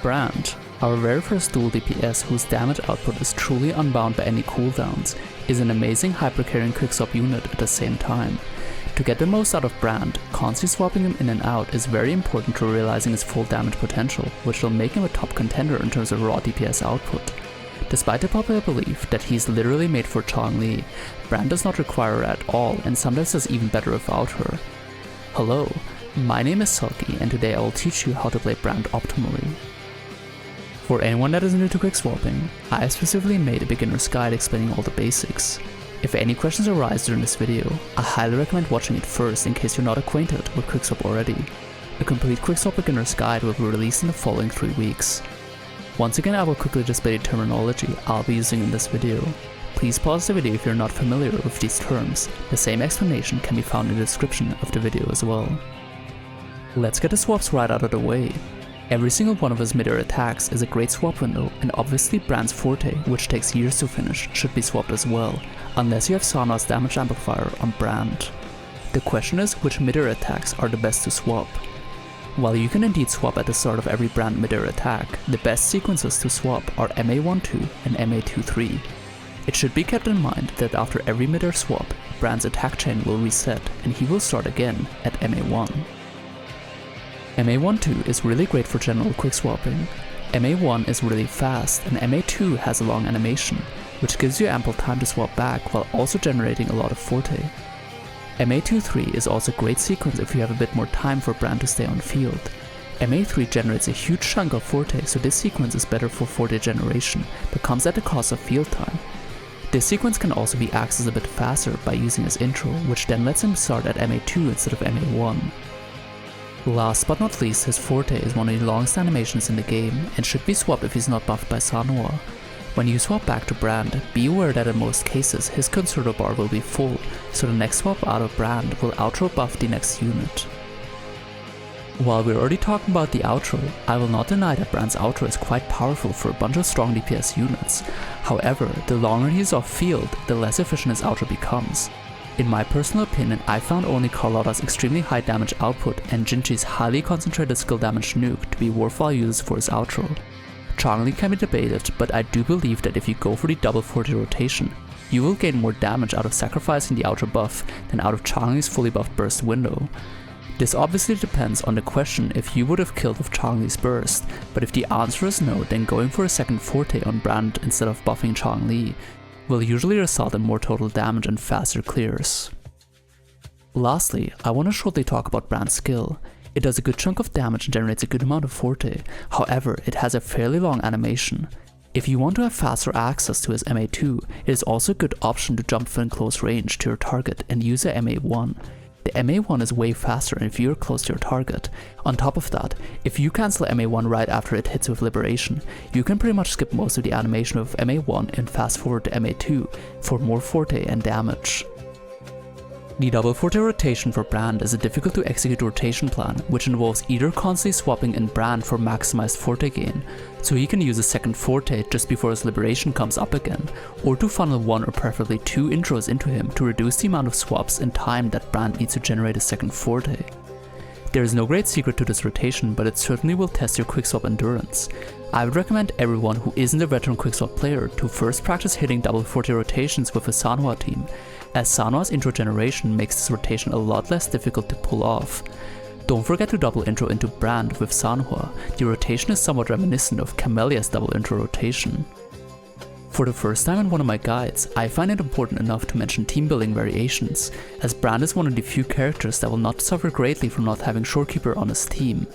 Brant, our very first dual DPS whose damage output is truly unbound by any cooldowns, is an amazing hyper-carrying quickswap unit at the same time. To get the most out of Brant, constantly swapping him in and out is very important to realizing his full damage potential, which will make him a top contender in terms of raw DPS output. Despite the popular belief that he's literally made for Chong-Li, Brant does not require her at all and sometimes does even better without her. Hello, my name is Sulky and today I will teach you how to play Brant optimally. For anyone that is new to quickswapping, I have specifically made a beginner's guide explaining all the basics. If any questions arise during this video, I highly recommend watching it first in case you're not acquainted with quickswap already. A complete quickswap beginner's guide will be released in the following 3 weeks. Once again, I will quickly display the terminology I'll be using in this video. Please pause the video if you're not familiar with these terms. The same explanation can be found in the description of the video as well. Let's get the swaps right out of the way. Every single one of his mid-air attacks is a great swap window, and obviously Brant's Forte, which takes years to finish, should be swapped as well, unless you have Sanhua's damage amplifier on Brant. The question is which mid-air attacks are the best to swap. While you can indeed swap at the start of every Brant mid-air attack, the best sequences to swap are MA12 and MA23. It should be kept in mind that after every mid-air swap, Brant's attack chain will reset and he will start again at MA1. MA12 is really great for general quickswapping. MA1 is really fast and MA2 has a long animation, which gives you ample time to swap back while also generating a lot of Forte. MA23 is also a great sequence if you have a bit more time for Brant to stay on field. MA3 generates a huge chunk of Forte, so this sequence is better for Forte generation, but comes at the cost of field time. This sequence can also be accessed a bit faster by using his intro, which then lets him start at MA2 instead of MA1. Last but not least, his Forte is one of the longest animations in the game and should be swapped if he's not buffed by Sanhua. When you swap back to Brant, be aware that in most cases his concerto bar will be full, so the next swap out of Brant will outro buff the next unit. While we're already talking about the outro, I will not deny that Brant's outro is quite powerful for a bunch of strong DPS units. However, the longer he's off field, the less efficient his outro becomes. In my personal opinion, I found only Carlotta's extremely high damage output and Jinchi's highly concentrated skill damage nuke to be worthwhile uses for his outro. Chong-Li can be debated, but I do believe that if you go for the double Forte rotation, you will gain more damage out of sacrificing the outro buff than out of Chong-Li's fully buffed burst window. This obviously depends on the question if you would have killed with Chong-Li's burst, but if the answer is no, then going for a second Forte on Brant instead of buffing Chong-Li will usually result in more total damage and faster clears. Lastly, I want to shortly talk about Brant's skill. It does a good chunk of damage and generates a good amount of Forte, however it has a fairly long animation. If you want to have faster access to his MA2, it is also a good option to jump in close range to your target and use a MA1. The MA1 is way faster if you're close to your target. On top of that, if you cancel MA1 right after it hits with Liberation, you can pretty much skip most of the animation of MA1 and fast forward to MA2 for more Forte and damage. The double Forte rotation for Brant is a difficult to execute rotation plan, which involves either constantly swapping in Brant for maximized Forte gain, so he can use a second Forte just before his Liberation comes up again, or to funnel 1 or preferably 2 intros into him to reduce the amount of swaps in time that Brant needs to generate a second Forte. There is no great secret to this rotation, but it certainly will test your quickswap endurance. I would recommend everyone who isn't a veteran quickswap player to first practice hitting double Forte rotations with a Sanhua team, as Sanhua's intro generation makes this rotation a lot less difficult to pull off. Don't forget to double intro into Brant with Sanhua. The rotation is somewhat reminiscent of Camellia's double intro rotation. For the first time in one of my guides, I find it important enough to mention team building variations, as Brant is one of the few characters that will not suffer greatly from not having Shorekeeper on his team.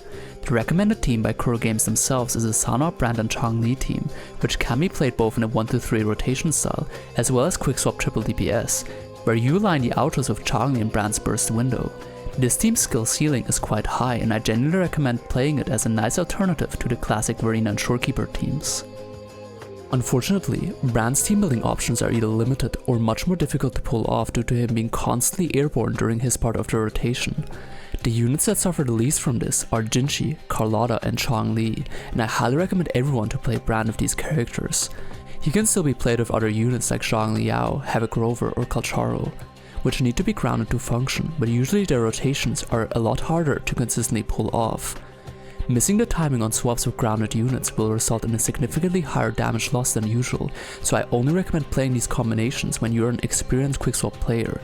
The recommended team by Kuro Games themselves is a Sanhua, Brant and Chong-Li team, which can be played both in a 1-3 rotation style, as well as quickswap triple DPS, where you align the outros of Chong-Li and Brant's burst window. This team's skill ceiling is quite high and I genuinely recommend playing it as a nice alternative to the classic Verena and Shorekeeper teams. Unfortunately, Brant's team building options are either limited or much more difficult to pull off due to him being constantly airborne during his part of the rotation. The units that suffer the least from this are Jinchi, Carlotta and Chong-Li, and I highly recommend everyone to play Brant with these characters. He can still be played with other units like Zhang Liao, Havoc Rover or Kalcharo, which need to be grounded to function, but usually their rotations are a lot harder to consistently pull off. Missing the timing on swaps with grounded units will result in a significantly higher damage loss than usual, so I only recommend playing these combinations when you're an experienced quickswap player.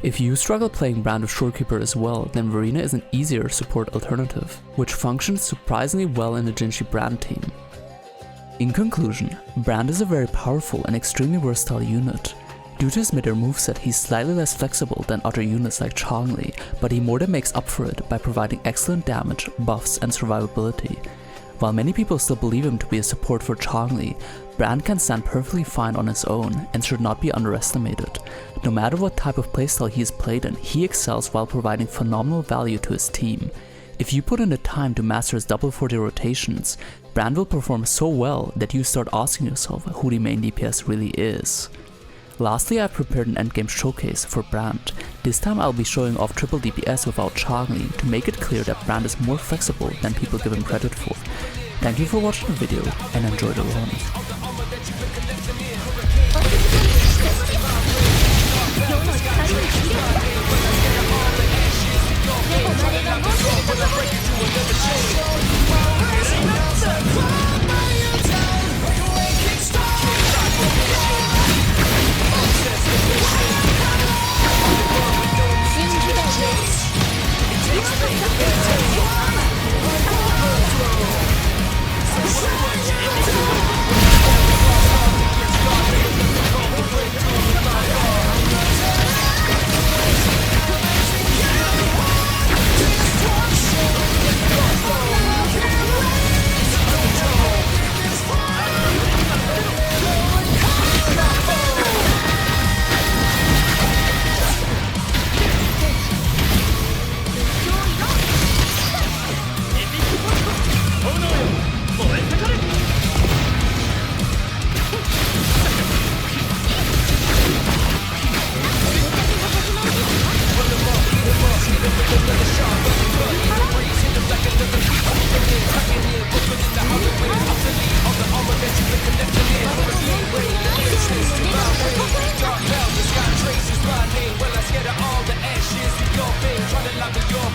If you struggle playing Brant with Shorekeeper as well, then Verena is an easier support alternative, which functions surprisingly well in the Jinshi Brant team. In conclusion, Brant is a very powerful and extremely versatile unit. Due to his mid-air moveset, he's slightly less flexible than other units like Changli, but he more than makes up for it by providing excellent damage, buffs, and survivability. While many people still believe him to be a support for Changli, Brant can stand perfectly fine on his own and should not be underestimated. No matter what type of playstyle he is played in, he excels while providing phenomenal value to his team. If you put in the time to master his double Forte rotations, Brant will perform so well that you start asking yourself who the main DPS really is. Lastly, I've prepared an endgame showcase for Brant. This time I'll be showing off triple DPS without Changli to make it clear that Brant is more flexible than people give him credit for. Thank you for watching the video and enjoy the run.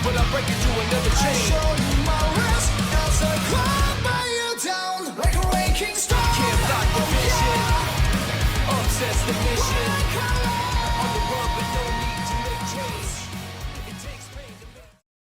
But I break into another chain. Show you my wrist as I climb you down like a waking star. Can't block the vision. Obsessed the mission.